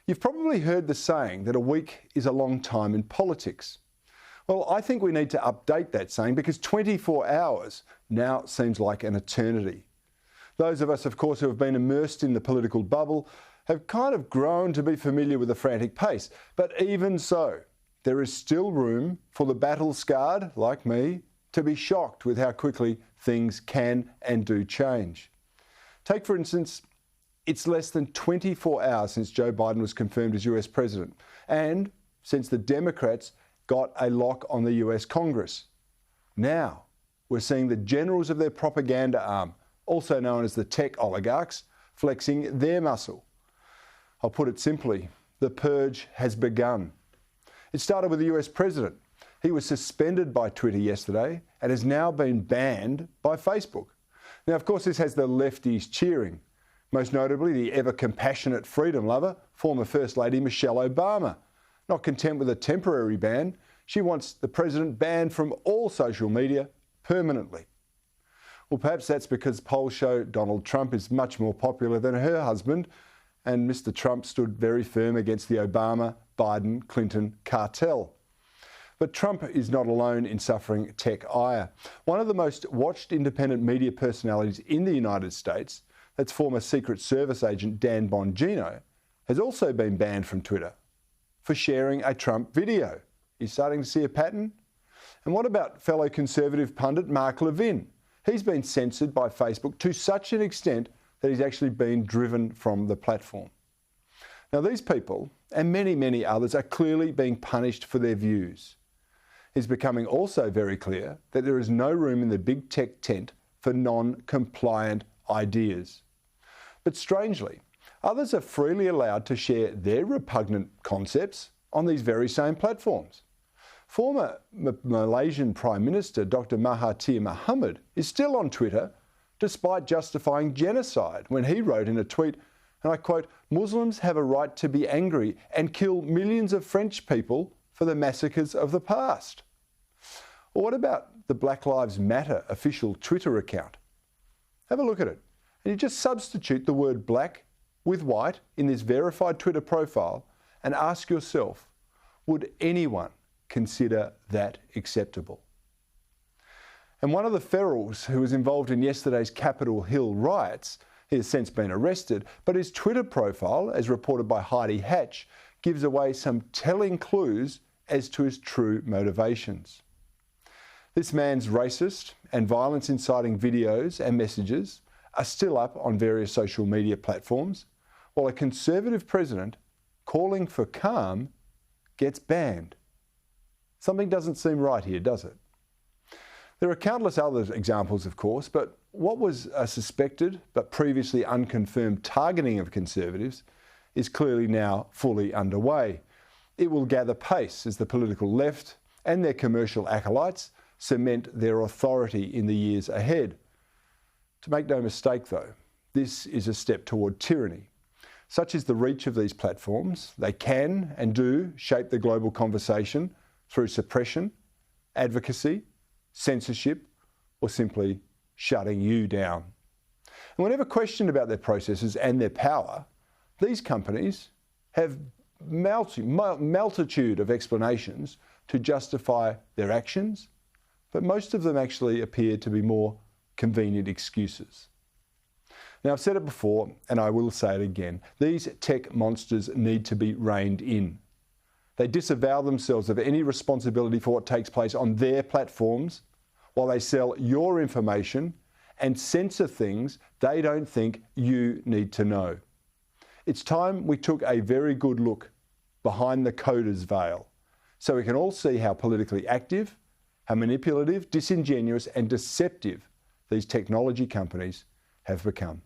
You've probably heard the saying that a week is a long time in politics. Well, I think we need to update that saying because 24 hours now seems like an eternity. Those of us, of course, who have been immersed in the political bubble have kind of grown to be familiar with the frantic pace. But even so, there is still room for the battle-scarred, like me, to be shocked with how quickly things can and do change. Take, for instance, it's less than 24 hours since Joe Biden was confirmed as US President, and since the Democrats got a lock on the US Congress. Now, we're seeing the generals of their propaganda arm, also known as the tech oligarchs, flexing their muscle. I'll put it simply, the purge has begun. It started with the US President. He was suspended by Twitter yesterday and has now been banned by Facebook. Now, of course, this has the lefties cheering, most notably the ever-compassionate freedom lover, former First Lady Michelle Obama. Not content with a temporary ban, she wants the president banned from all social media permanently. Well, perhaps that's because polls show Donald Trump is much more popular than her husband, and Mr. Trump stood very firm against the Obama, Biden, Clinton cartel. But Trump is not alone in suffering tech ire. One of the most watched independent media personalities in the United States, that's former Secret Service agent Dan Bongino, has also been banned from Twitter for sharing a Trump video. You're starting to see a pattern? And what about fellow Conservative pundit Mark Levin? He's been censored by Facebook to such an extent that he's actually been driven from the platform. Now, these people, and many, many others, are clearly being punished for their views. It's becoming also very clear that there is no room in the big tech tent for non-compliant ideas. But strangely, others are freely allowed to share their repugnant concepts on these very same platforms. Former Malaysian Prime Minister Dr. Mahathir Mohamad is still on Twitter despite justifying genocide when he wrote in a tweet, and I quote, "Muslims have a right to be angry and kill millions of French people for the massacres of the past." Or what about the Black Lives Matter official Twitter account? Have a look at it. And you just substitute the word black with white in this verified Twitter profile and ask yourself, would anyone consider that acceptable? And one of the ferals who was involved in yesterday's Capitol Hill riots, he has since been arrested, but his Twitter profile, as reported by Heidi Hatch, gives away some telling clues as to his true motivations. This man's racist and violence-inciting videos and messages are still up on various social media platforms, while a Conservative president calling for calm gets banned. Something doesn't seem right here, does it? There are countless other examples, of course, but what was a suspected but previously unconfirmed targeting of Conservatives is clearly now fully underway. It will gather pace as the political left and their commercial acolytes cement their authority in the years ahead. To make no mistake, though, this is a step toward tyranny. Such is the reach of these platforms. They can and do shape the global conversation through suppression, advocacy, censorship, or simply shutting you down. And whenever questioned about their processes and their power, these companies have multitude of explanations to justify their actions, but most of them actually appear to be more convenient excuses. Now, I've said it before, and I will say it again. These tech monsters need to be reined in. They disavow themselves of any responsibility for what takes place on their platforms, while they sell your information and censor things they don't think you need to know. It's time we took a very good look behind the coder's veil so we can all see how politically active, how manipulative, disingenuous and deceptive these technology companies have become.